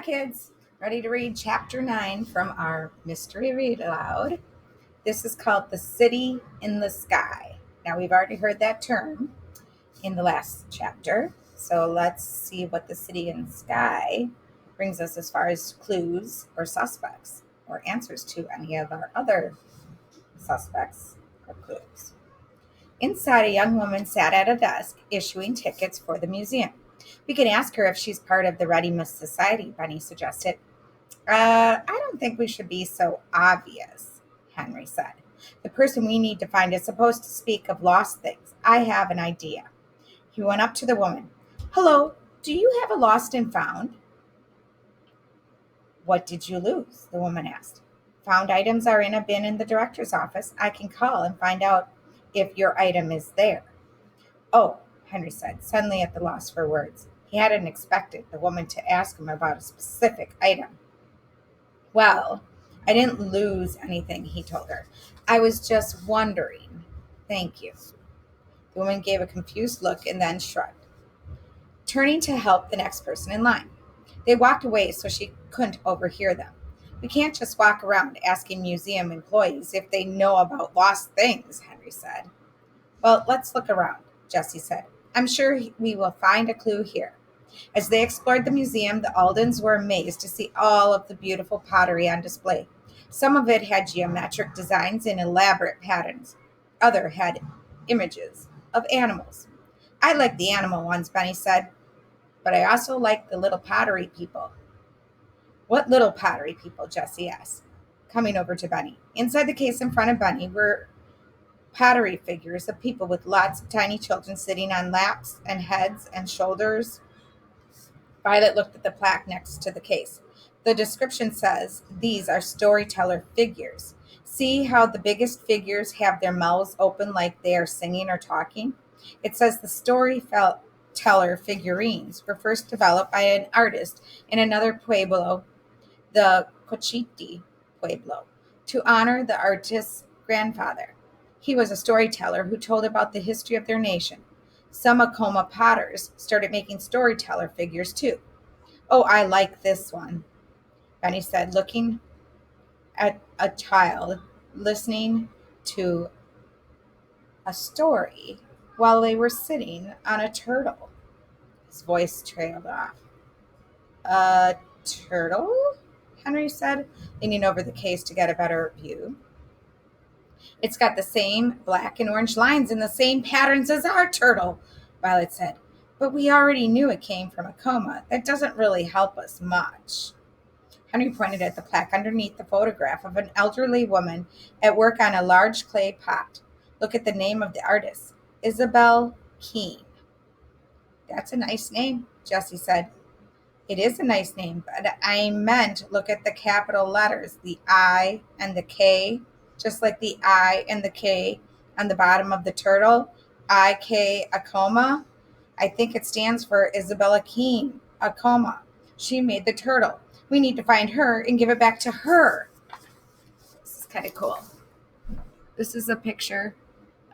Hi, kids. Ready to read chapter 9 from our mystery read aloud? This is called The City in the Sky. Now, we've already heard that term in the last chapter, so let's see what the city in the sky brings us as far as clues or suspects or answers to any of our other suspects or clues. Inside, a young woman sat at a desk issuing tickets for the museum. We can ask her if she's part of the Readiness Society, Bunny suggested. I don't think we should be so obvious, Henry said. The person we need to find is supposed to speak of lost things. I have an idea. He went up to the woman. Hello, do you have a lost and found? What did you lose? The woman asked. Found items are in a bin in the director's office. I can call and find out if your item is there. Oh, Henry said, suddenly at the loss for words. He hadn't expected the woman to ask him about a specific item. Well, I didn't lose anything, he told her. I was just wondering. Thank you. The woman gave a confused look and then shrugged, turning to help the next person in line. They walked away so she couldn't overhear them. We can't just walk around asking museum employees if they know about lost things, Henry said. Well, let's look around, Jessie said. I'm sure we will find a clue here. As they explored the museum, the Aldens were amazed to see all of the beautiful pottery on display. Some of it had geometric designs and elaborate patterns. Other had images of animals. I like the animal ones, Benny said, but I also like the little pottery people. What little pottery people? Jessie asked, coming over to Benny. Inside the case in front of Benny were pottery figures of people with lots of tiny children sitting on laps and heads and shoulders. Violet looked at the plaque next to the case. The description says these are storyteller figures. See how the biggest figures have their mouths open like they are singing or talking? It says the storyteller figurines were first developed by an artist in another pueblo, the Cochiti Pueblo, to honor the artist's grandfather. He was a storyteller who told about the history of their nation. Some Acoma potters started making storyteller figures too. Oh, I like this one, Benny said, looking at a child listening to a story while they were sitting on a turtle. His voice trailed off. A turtle? Henry said, leaning over the case to get a better view. It's got the same black and orange lines and the same patterns as our turtle, Violet said. But we already knew it came from Acoma. That doesn't really help us much. Henry pointed at the plaque underneath the photograph of an elderly woman at work on a large clay pot. Look at the name of the artist, Isabel Keene. That's a nice name, Jessie said. It is a nice name, but I meant look at the capital letters, the I and the K, just like the I and the K on the bottom of the turtle. IK Acoma. I think it stands for Isabella Keene Acoma. She made the turtle. We need to find her and give it back to her. This is kind of cool. This is a picture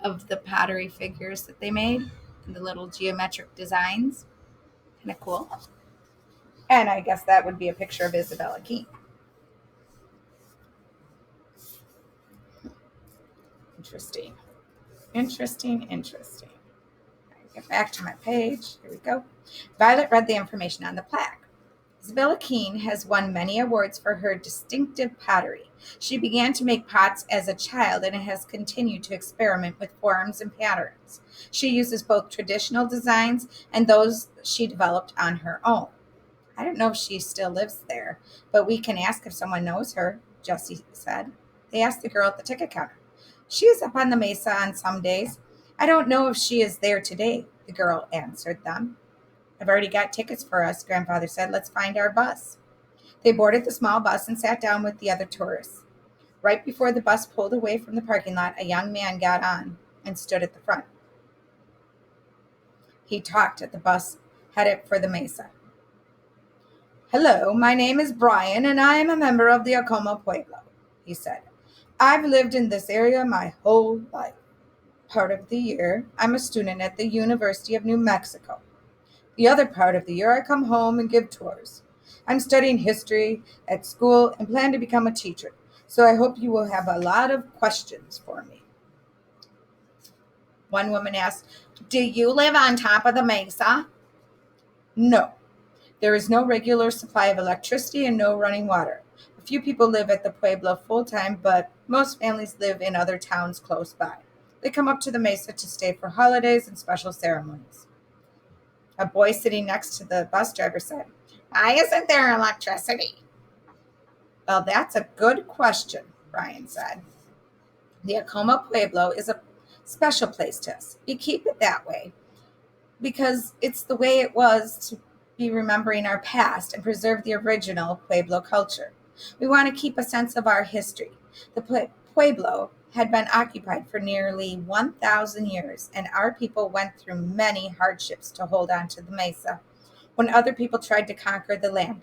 of the pottery figures that they made and the little geometric designs. Kind of cool. And I guess that would be a picture of Isabella Keene. Interesting. Interesting. Get back to my page. Here we go. Violet read the information on the plaque. Isabella Keene has won many awards for her distinctive pottery. She began to make pots as a child and has continued to experiment with forms and patterns. She uses both traditional designs and those she developed on her own. I don't know if she still lives there, but we can ask if someone knows her, Jessie said. They asked the girl at the ticket counter. She is up on the mesa on some days. I don't know if she is there today, the girl answered them. I've already got tickets for us, Grandfather said. Let's find our bus. They boarded the small bus and sat down with the other tourists. Right before the bus pulled away from the parking lot, a young man got on and stood at the front. He talked at the bus headed for the mesa. Hello, my name is Brian, and I am a member of the Acoma Pueblo, he said. I've lived in this area my whole life. Part of the year, I'm a student at the University of New Mexico. The other part of the year, I come home and give tours. I'm studying history at school and plan to become a teacher, so I hope you will have a lot of questions for me. One woman asked, Do you live on top of the mesa? No. There is no regular supply of electricity and no running water. A few people live at the pueblo full time, but most families live in other towns close by. They come up to the mesa to stay for holidays and special ceremonies. A boy sitting next to the bus driver said, Why isn't there electricity? Well, that's a good question, Brian said. The Acoma Pueblo is a special place to us. We keep it that way because it's the way it was to be remembering our past and preserve the original Pueblo culture. We want to keep a sense of our history. The Pueblo had been occupied for nearly 1,000 years, and our people went through many hardships to hold on to the mesa when other people tried to conquer the land.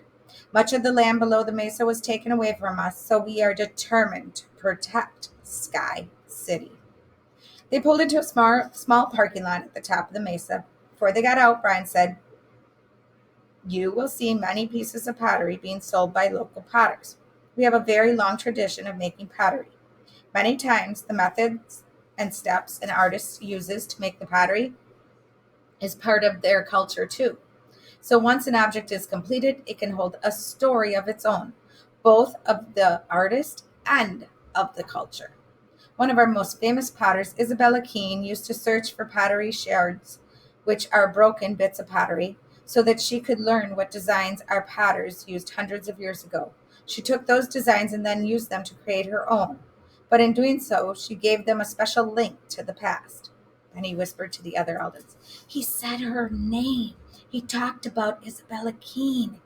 Much of the land below the mesa was taken away from us, so we are determined to protect Sky City. They pulled into a small parking lot at the top of the mesa. Before they got out, Brian said, You will see many pieces of pottery being sold by local potters. We have a very long tradition of making pottery. Many times, the methods and steps an artist uses to make the pottery is part of their culture too. So once an object is completed, it can hold a story of its own, both of the artist and of the culture. One of our most famous potters, Isabella Keene, used to search for pottery shards, which are broken bits of pottery, so that she could learn what designs our potters used hundreds of years ago. She took those designs and then used them to create her own. But in doing so, she gave them a special link to the past. Then he whispered to the other elders, He said her name. He talked about Isabella Keene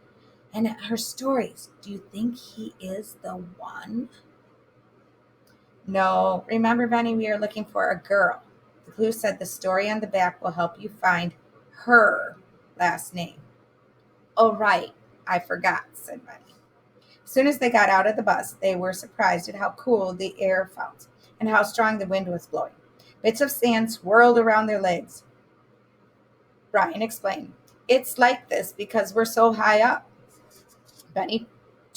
and her stories. Do you think he is the one? No, remember, Benny, we are looking for a girl. The clue said the story on the back will help you find her last name. Oh, right, I forgot, said Benny. As soon as they got out of the bus, they were surprised at how cool the air felt and how strong the wind was blowing. Bits of sand swirled around their legs. Brian explained, It's like this because we're so high up. Benny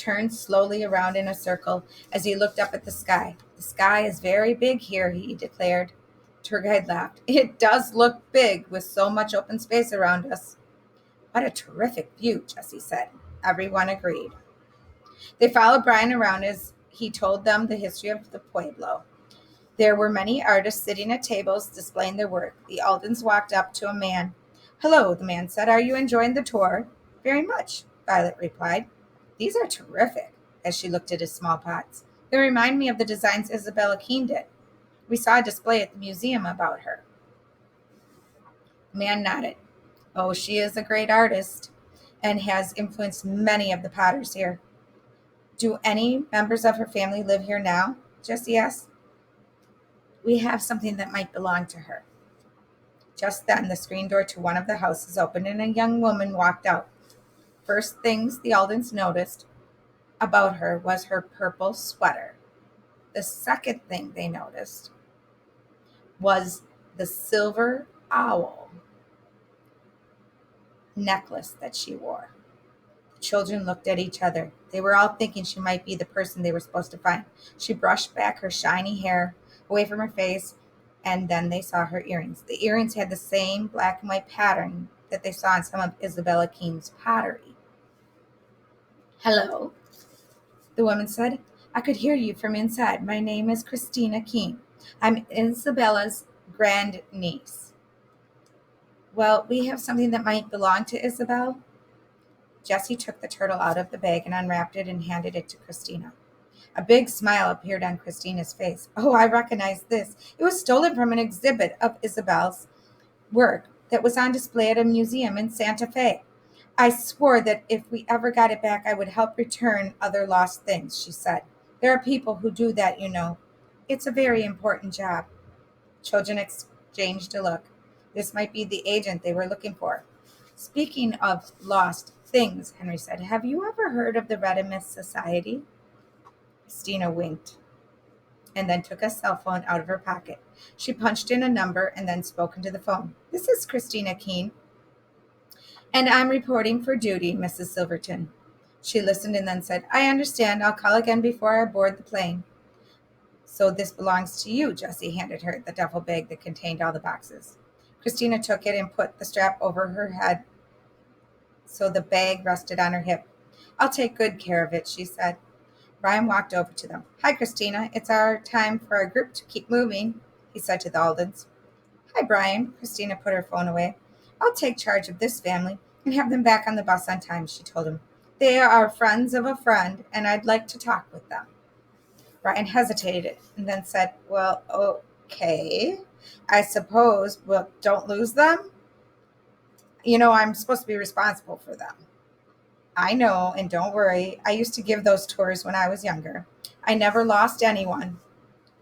turned slowly around in a circle as he looked up at the sky. The sky is very big here, he declared. Tour guide laughed. It does look big with so much open space around us. What a terrific view, Jesse said. Everyone agreed. They followed Brian around as he told them the history of the Pueblo. There were many artists sitting at tables displaying their work. The Aldens walked up to a man. Hello, the man said. Are you enjoying the tour? Very much, Violet replied. These are terrific, as she looked at his small pots. They remind me of the designs Isabella Keene did. We saw a display at the museum about her. The man nodded. Oh, she is a great artist and has influenced many of the potters here. Do any members of her family live here now? Jessie asked. We have something that might belong to her. Just then, the screen door to one of the houses opened and a young woman walked out. First things the Aldens noticed about her was her purple sweater. The second thing they noticed was the silver owl necklace that she wore. The children looked at each other. They were all thinking she might be the person they were supposed to find. She brushed back her shiny hair away from her face, and then they saw her earrings. The earrings had the same black and white pattern that they saw in some of Isabella Keene's pottery. Hello, the woman said. I could hear you from inside. My name is Christina Keene. I'm Isabella's grandniece. Well, we have something that might belong to Isabel. Jessie took the turtle out of the bag and unwrapped it and handed it to Christina. A big smile appeared on Christina's face. Oh, I recognize this. It was stolen from an exhibit of Isabel's work that was on display at a museum in Santa Fe. I swore that if we ever got it back, I would help return other lost things, she said. There are people who do that, you know. It's a very important job. Children exchanged a look. This might be the agent they were looking for. Speaking of lost things, Henry said, have you ever heard of the Redimus Society? Christina winked and then took a cell phone out of her pocket. She punched in a number and then spoke into the phone. This is Christina Keene. And I'm reporting for duty, Mrs. Silverton. She listened and then said, I understand. I'll call again before I board the plane. So this belongs to you, Jessie handed her the duffel bag that contained all the boxes. Christina took it and put the strap over her head so the bag rested on her hip. I'll take good care of it, she said. Brian walked over to them. Hi, Christina. It's our time for our group to keep moving, he said to the Aldens. Hi, Brian. Christina put her phone away. I'll take charge of this family and have them back on the bus on time, she told him. They are friends of a friend, and I'd like to talk with them. Brian hesitated and then said, Well, okay. I suppose, well, don't lose them. I'm supposed to be responsible for them. I know, and don't worry. I used to give those tours when I was younger. I never lost anyone.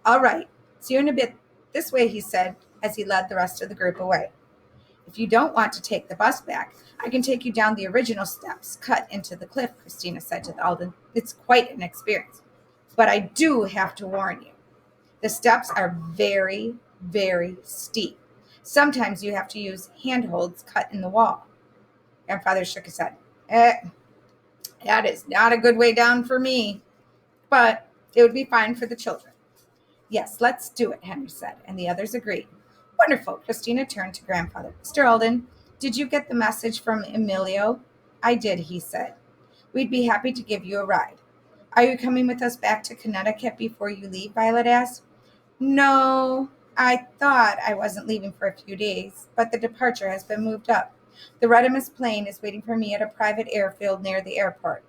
All right. See you in a bit. This way, he said as he led the rest of the group away. If you don't want to take the bus back, I can take you down the original steps cut into the cliff, Christina said to the Alden. It's quite an experience. But I do have to warn you. The steps are very, very steep. Sometimes you have to use handholds cut in the wall. Grandfather shook his head. That is not a good way down for me, but it would be fine for the children. Yes, let's do it, Henry said, and the others agreed. Wonderful. Christina turned to Grandfather. Mr. Alden, did you get the message from Emilio? I did, he said. We'd be happy to give you a ride. Are you coming with us back to Connecticut before you leave? Violet asked. No, I thought I wasn't leaving for a few days, but the departure has been moved up. The Redimus plane is waiting for me at a private airfield near the airport.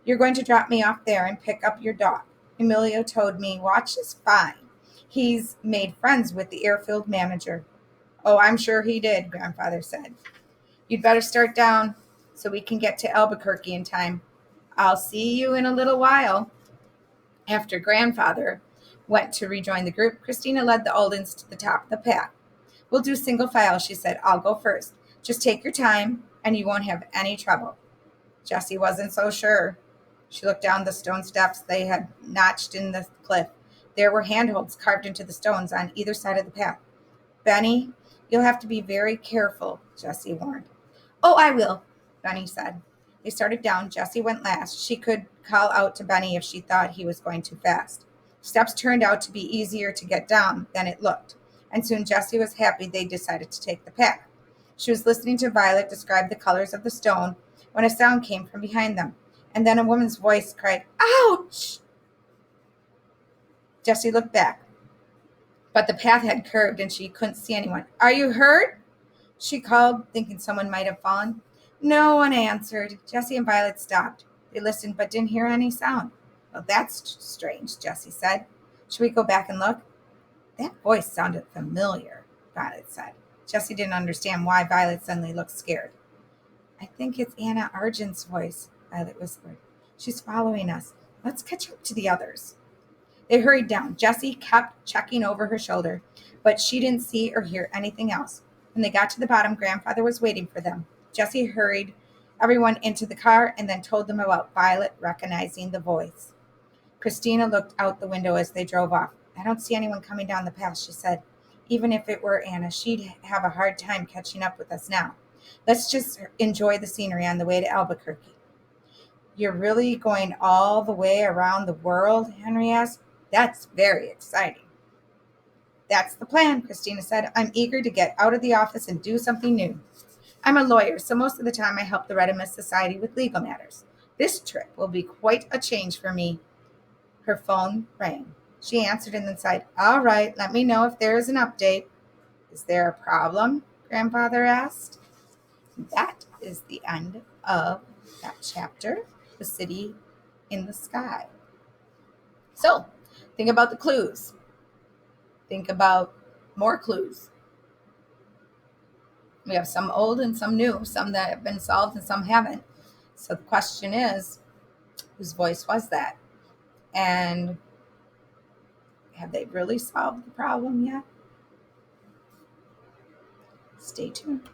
You're going to drop me off there and pick up your dog. Emilio told me Watch is fine. He's made friends with the airfield manager. Oh, I'm sure he did, Grandfather said. You'd better start down so we can get to Albuquerque in time. I'll see you in a little while. After Grandfather went to rejoin the group, Christina led the Aldens to the top of the path. We'll do single file, she said. I'll go first. Just take your time, and you won't have any trouble. Jessie wasn't so sure. She looked down the stone steps they had notched in the cliff. There were handholds carved into the stones on either side of the path. Benny, you'll have to be very careful, Jessie warned. Oh, I will, Benny said. They started down. Jessie went last. She could call out to Benny if she thought he was going too fast. Steps turned out to be easier to get down than it looked, and soon Jessie was happy they decided to take the path. She was listening to Violet describe the colors of the stone when a sound came from behind them, and then a woman's voice cried, Ouch! Jessie looked back, but the path had curved and she couldn't see anyone. Are you hurt? She called, thinking someone might have fallen. No one answered. Jessie and Violet stopped. They listened but didn't hear any sound. Well, that's strange, Jessie said. Should we go back and look? That voice sounded familiar, Violet said. Jessie didn't understand why Violet suddenly looked scared. I think it's Anna Argent's voice, Violet whispered. She's following us. Let's catch up to the others. They hurried down. Jessie kept checking over her shoulder, but she didn't see or hear anything else. When they got to the bottom, Grandfather was waiting for them. Jessie hurried everyone into the car and then told them about Violet recognizing the voice. Christina looked out the window as they drove off. I don't see anyone coming down the path, she said. Even if it were Anna, she'd have a hard time catching up with us now. Let's just enjoy the scenery on the way to Albuquerque. You're really going all the way around the world? Henry asked. That's very exciting. That's the plan, Christina said. I'm eager to get out of the office and do something new. I'm a lawyer, so most of the time I help the Redimus Society with legal matters. This trip will be quite a change for me. Her phone rang. She answered and then sighed, All right, let me know if there is an update. Is there a problem? Grandfather asked. That is the end of that chapter, The City in the Sky. So, think about the clues. Think about more clues. We have some old and some new, some that have been solved and some haven't. So the question is, whose voice was that? And have they really solved the problem yet? Stay tuned.